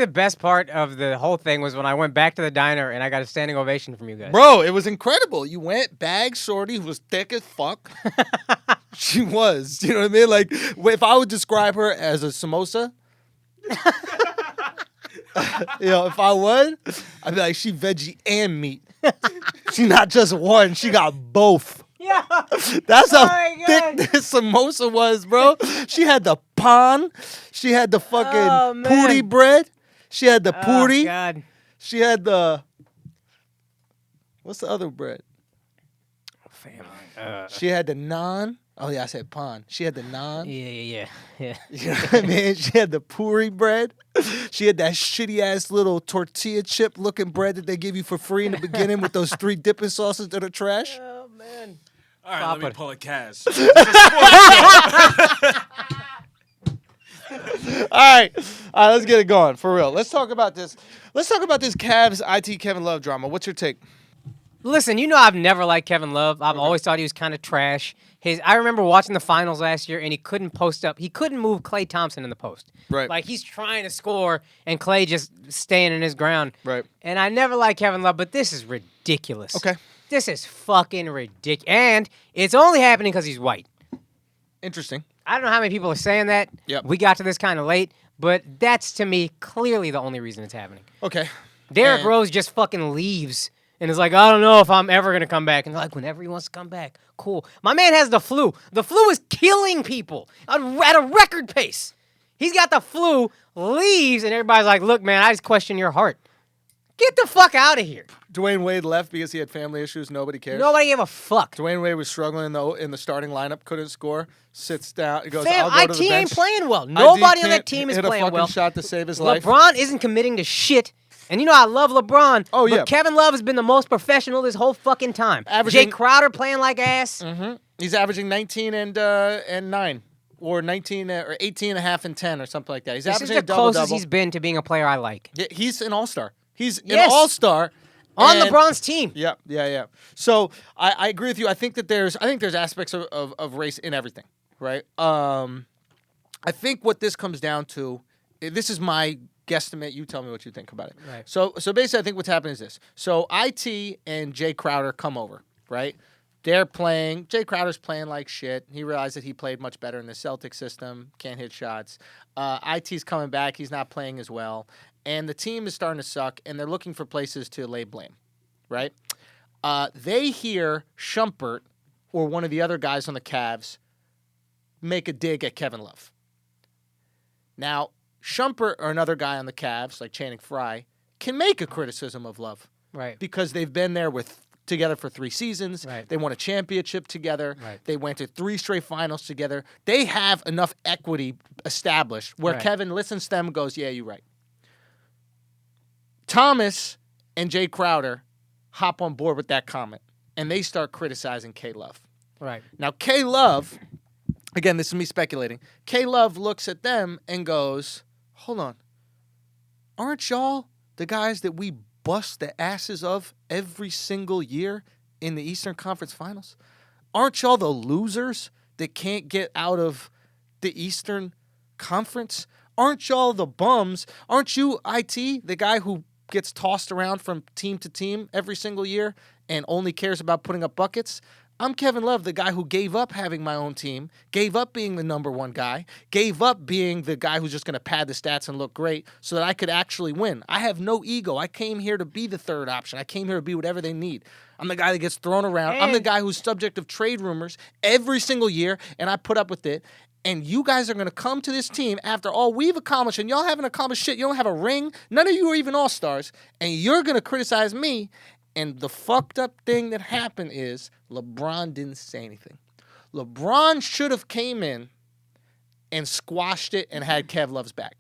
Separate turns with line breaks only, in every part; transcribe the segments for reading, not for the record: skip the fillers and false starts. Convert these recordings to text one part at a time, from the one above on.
best part of the whole thing was when I went back to the diner and I got a standing ovation from you guys.
Bro, it was incredible. You went, bag shorty, who was thick as fuck. She was. You know what I mean? Like, if I would describe her as a samosa, if I would, I'd be like, she veggie and meat. She not just one, she got both.
Yeah.
That's how thick this samosa was, bro. She had the pan. She had the fucking puri bread. She had the puri.
Oh, God.
She had the... What's the other bread? She had the naan. Oh, yeah, I said pan. She had the naan.
Yeah.
You know what I mean? She had the puri bread. She had that shitty-ass little tortilla chip-looking bread that they give you for free in the beginning with those 3 dipping sauces that are trash.
Oh, man.
All right, let me pull a Kaz.
All right, let's get it going, for real. Let's talk about this. Let's talk about this Cavs IT Kevin Love drama. What's your take?
Listen, you know I've never liked Kevin Love. I've always thought he was kind of trash. I remember watching the finals last year, and he couldn't post up. He couldn't move Klay Thompson in the post.
Right.
Like, he's trying to score, and Klay just staying in his ground.
Right.
And I never liked Kevin Love, but this is ridiculous.
Okay.
This is fucking ridiculous. And it's only happening because he's white.
Interesting.
I don't know how many people are saying that.
Yep.
We got to this kind of late, but that's, to me, clearly the only reason it's happening.
Okay.
Derrick Rose just fucking leaves and is like, I don't know if I'm ever going to come back. And they're like, whenever he wants to come back, cool. My man has the flu. The flu is killing people at a record pace. He's got the flu, leaves, and everybody's like, look, man, I just question your heart. Get the fuck out of here.
Dwayne Wade left because he had family issues. Nobody cares.
Nobody gave a fuck.
Dwayne Wade was struggling in the starting lineup, couldn't score, sits down, he goes,
Fam,
I'll go to the
IT
bench.
ain't playing well. Nobody on that team is
hit
playing
a fucking
well.
shot to save his life.
LeBron isn't committing to shit. And you know I love LeBron.
Oh, yeah.
But Kevin Love has been the most professional this whole fucking time.
Averaging-
Jay Crowder playing like ass.
Mm-hmm. He's averaging 19 and 9. Or 19 or 18 and a half and 10 or something like that. He's
This is
averaging
the
a double-double.
closest he's been to being a player I like.
Yeah, he's an all-star. He's
Yes.
an all-star.
On
and-
LeBron's team.
Yeah. So I agree with you. I think there's aspects of race in everything, right? I think what this comes down to, this is my guesstimate. You tell me what you think about it.
Right.
So basically, I think what's happening is this. So IT and Jay Crowder come over, right? They're playing. Jay Crowder's playing like shit. He realized that he played much better in the Celtic system. Can't hit shots. IT's coming back. He's not playing as well. And the team is starting to suck, and they're looking for places to lay blame, right? They hear Shumpert or one of the other guys on the Cavs make a dig at Kevin Love. Now, Shumpert or another guy on the Cavs, like Channing Frye, can make a criticism of Love.
Right.
Because they've been there together for 3 seasons.
Right.
They won a championship together.
Right.
They went to 3 straight finals together. They have enough equity established where
Right.
Kevin listens to them and goes, yeah, you're right. Thomas and Jay Crowder hop on board with that comment, and they start criticizing K-Love.
Right.
Now, K-Love, again, this is me speculating, K-Love looks at them and goes, hold on, aren't y'all the guys that we bust the asses of every single year in the Eastern Conference Finals? Aren't y'all the losers that can't get out of the Eastern Conference? Aren't y'all the bums? Aren't you, IT, the guy who gets tossed around from team to team every single year and only cares about putting up buckets? I'm Kevin Love, the guy who gave up having my own team, gave up being the number one guy, gave up being the guy who's just going to pad the stats and look great so that I could actually win. I have no ego. I came here to be the third option. I came here to be whatever they need. I'm the guy that gets thrown around. I'm the guy who's subject of trade rumors every single year, and I put up with it. And you guys are going to come to this team after all we've accomplished, and y'all haven't accomplished shit. You don't have a ring. None of you are even all-stars. And you're going to criticize me. And the fucked up thing that happened is LeBron didn't say anything. LeBron should have came in and squashed it and had Kev Love's back.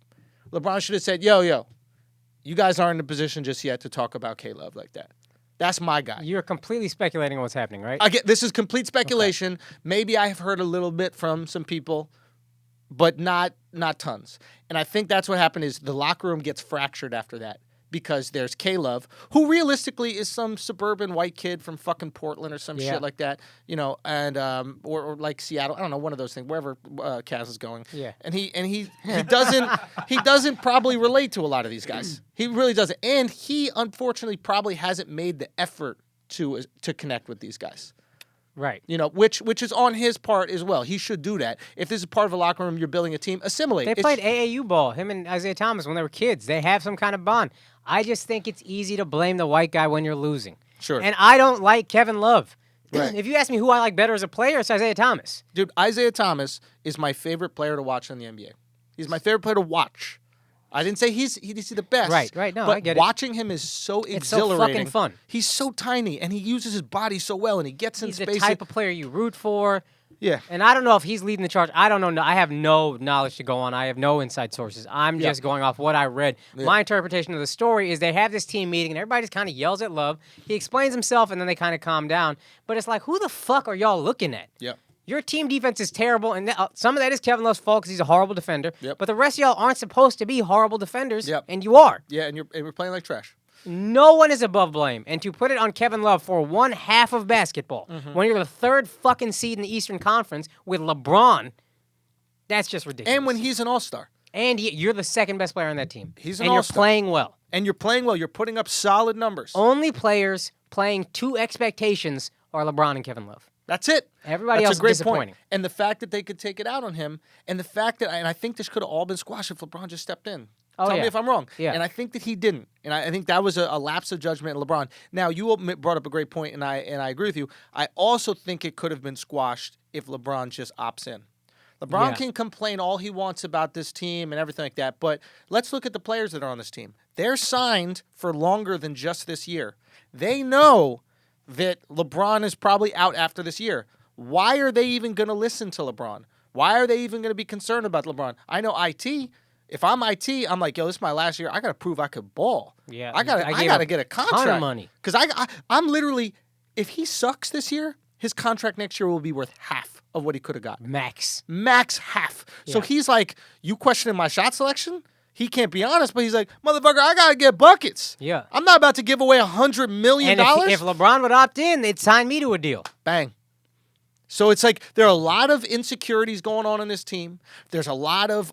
LeBron should have said, yo, you guys aren't in a position just yet to talk about K-Love like that. That's my guy.
You're completely speculating on what's happening, right?
This is complete speculation. Okay. Maybe I have heard a little bit from some people, but not tons. And I think that's what happened is the locker room gets fractured after that because there's K-Love, who realistically is some suburban white kid from fucking Portland or some shit like that, you know, and or like Seattle, I don't know, one of those things, wherever Kaz is going.
Yeah.
And he doesn't probably relate to a lot of these guys. He really doesn't, and he unfortunately probably hasn't made the effort to connect with these guys.
Right.
You know, which is on his part as well. He should do that. If this is part of a locker room, you're building a team, assimilate.
They played AAU ball, him and Isiah Thomas, when they were kids. They have some kind of bond. I just think it's easy to blame the white guy when you're losing.
Sure.
And I don't like Kevin Love.
Right.
If you ask me who I like better as a player, it's Isiah Thomas.
Dude, Isiah Thomas is my favorite player to watch in the NBA. He's my favorite player to watch. I didn't say he's the best.
Right. No,
but
I get it.
watching him is so exhilarating.
It's so fucking fun.
He's so tiny, and he uses his body so well, and he gets in
He's
space.
the type of player you root for.
Yeah.
And I don't know if he's leading the charge. I don't know. I have no knowledge to go on. I have no inside sources. I'm just going off what I read. Yeah. My interpretation of the story is they have this team meeting, and everybody just kind of yells at Love. He explains himself, and then they kind of calm down. But it's like, who the fuck are y'all looking at?
Yeah.
Your team defense is terrible, and some of that is Kevin Love's fault because he's a horrible defender.
Yep.
But the rest of y'all aren't supposed to be horrible defenders,
Yep.
and you are.
Yeah, and we're playing like trash.
No one is above blame. And to put it on Kevin Love for one half of basketball, when you're the third fucking seed in the Eastern Conference with LeBron, that's just ridiculous.
And when he's an all-star.
And you're the second best player on that team.
He's an
and
all-star.
You're playing well.
And you're playing well. You're putting up solid numbers.
Only players playing to expectations are LeBron and Kevin Love.
That's it.
Everybody
That's
else
a great
is disappointing.
point. And the fact that they could take it out on him, and the fact that, and I think this could have all been squashed if LeBron just stepped in. Tell me if I'm wrong.
Yeah.
And I think that he didn't. And I think that was a lapse of judgment in LeBron. Now, you brought up a great point, and I agree with you. I also think it could have been squashed if LeBron just opts in. LeBron can complain all he wants about this team and everything like that, but let's look at the players that are on this team. They're signed for longer than just this year. They know that LeBron is probably out after this year. Why are they even going to listen to LeBron? Why are they even going to be concerned about LeBron? I know IT. If I'm IT, I'm like, yo, this is my last year. I got to prove I could ball.
Yeah,
I got to get a contract.
Ton of money.
Because I'm literally, if he sucks this year, his contract next year will be worth half of what he could have got.
Max
half.
Yeah.
So he's like, you questioning my shot selection? He can't be honest, but he's like, motherfucker, I got to get buckets.
Yeah.
I'm not about to give away $100 million.
And if LeBron would opt in, they'd sign me to a deal.
Bang. So it's like there are a lot of insecurities going on in this team. There's a lot of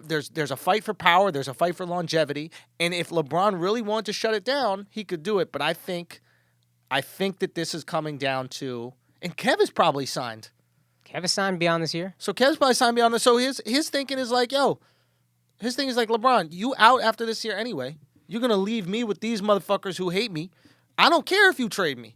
there's a fight for power. There's a fight for longevity. And if LeBron really wanted to shut it down, he could do it. But I think that this is coming down to, and Kev is probably signed.
Kev is signed beyond this year.
So Kev's probably signed beyond this. So his thinking is like, yo, his thing is like, LeBron, you out after this year anyway. You're gonna leave me with these motherfuckers who hate me. I don't care if you trade me.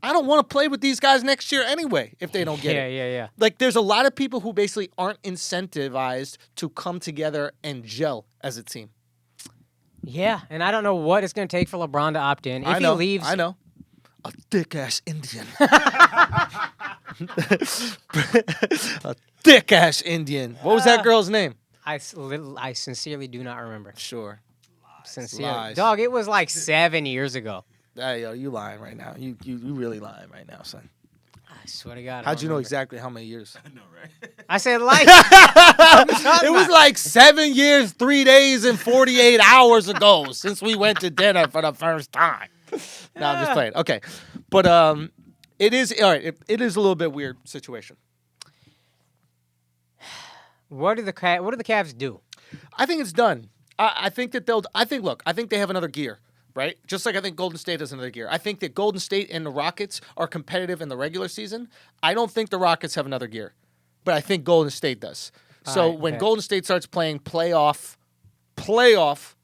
I don't want to play with these guys next year anyway if they don't get it.
Yeah.
Like, there's a lot of people who basically aren't incentivized to come together and gel as a team.
Yeah, and I don't know what it's going to take for LeBron to opt in. If he leaves...
I know. A thick-ass Indian. A thick-ass Indian. What was that girl's name?
I sincerely do not remember.
Sure.
Sincerely.
Lies.
Dog, it was like 7 years ago.
Hey, yo, you lying right now. You really lying right now, son.
I swear to God.
How'd you know exactly how many years?
I know, right?
I said like...
It was like 7 years, 3 days, and 48 hours ago since we went to dinner for the first time. No, I'm just playing. Okay. But it is all right. It is a little bit weird situation.
What do the Cavs do?
I think it's done. I think that I think they have another gear. Right? Just like I think Golden State has another gear. I think that Golden State and the Rockets are competitive in the regular season. I don't think the Rockets have another gear. But I think Golden State does. So when Golden State starts playing playoff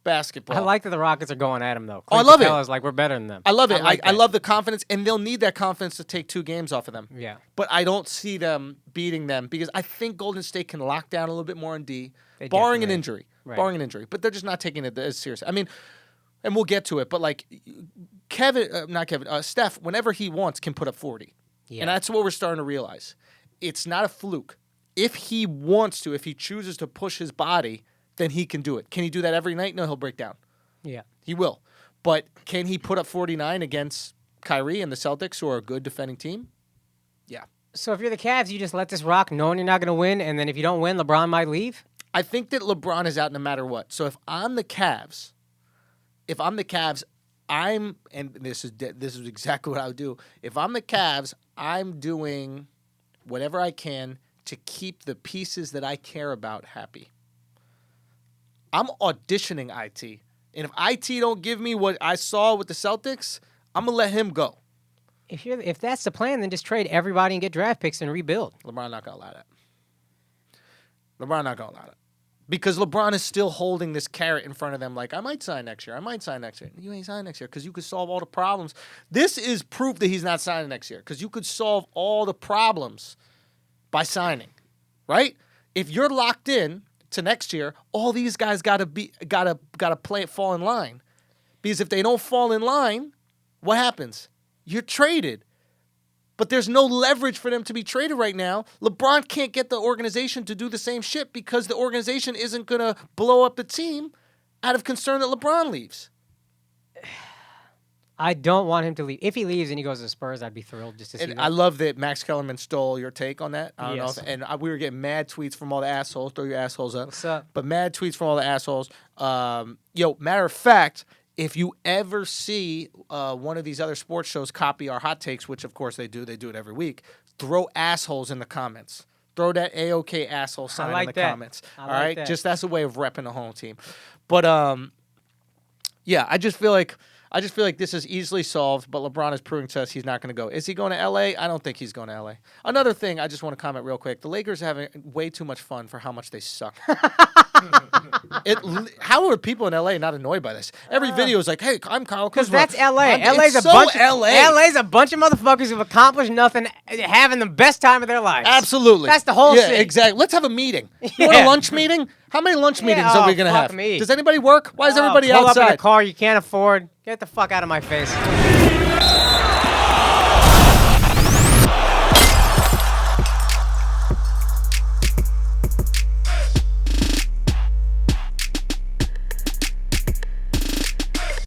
basketball.
I like that the Rockets are going at him, though.
I love it.
Is like, we're better than them.
I love it.
I
I love the confidence, and they'll need that confidence to take 2 games off of them.
Yeah.
But I don't see them beating them because I think Golden State can lock down a little bit more on D,
They
barring an
definitely-
injury.
right.
Barring an injury. But they're just not taking it as serious. I mean, and we'll get to it, but like Steph, whenever he wants, can put up 40.
Yeah.
And that's what we're starting to realize. It's not a fluke. If he wants to, if he chooses to push his body, then he can do it. Can he do that every night? No, he'll break down.
Yeah.
He will. But can he put up 49 against Kyrie and the Celtics, who are a good defending team? Yeah.
So if you're the Cavs, you just let this rock knowing you're not going to win, and then if you don't win, LeBron might leave?
I think that LeBron is out no matter what. So if I'm the Cavs, if I'm the Cavs, and this is exactly what I would do. If I'm the Cavs, I'm doing whatever I can to keep the pieces that I care about happy. I'm auditioning IT. And if IT don't give me what I saw with the Celtics, I'm going to let him go.
If that's the plan, then just trade everybody and get draft picks and rebuild.
LeBron not going to allow that. LeBron not going to allow that. Because LeBron is still holding this carrot in front of them like, I might sign next year. I might sign next year. You ain't signing next year because you could solve all the problems. This is proof that he's not signing next year because you could solve all the problems by signing, right? If you're locked in to next year, all these guys gotta fall in line. Because if they don't fall in line, what happens? You're traded. But there's no leverage for them to be traded right now. LeBron can't get the organization to do the same shit because the organization isn't gonna blow up the team out of concern that LeBron leaves.
I don't want him to leave. If he leaves and he goes to the Spurs, I'd be thrilled just to see that.
I love that Max Kellerman stole your take on that. I don't
Yes.
know. We were getting mad tweets from all the assholes. Throw your assholes up.
What's up?
But mad tweets from all the assholes. Matter of fact, if you ever see one of these other sports shows copy our hot takes, which of course they do it every week, throw assholes in the comments. Throw that AOK asshole sign in the comments. All right?
That.
Just that's a way of repping the home team. But I just feel like this is easily solved, but LeBron is proving to us he's not going to go. Is he going to L.A.? I don't think he's going to L.A. Another thing I just want to comment real quick. The Lakers are having way too much fun for how much they suck. How are people in L.A. not annoyed by this? Every video is like, hey, I'm Kyle Kuzma.
Because that's L.A. LA's a bunch of motherfuckers who've accomplished nothing, having the best time of their lives.
Absolutely.
That's the whole
Yeah,
thing.
exactly. Let's have a meeting. You want a lunch meeting? How many lunch meetings are we going to
fuck
have?
me.
Does anybody work? Why is everybody
pull
outside?
up in a car you can't afford. Get the fuck out of my face.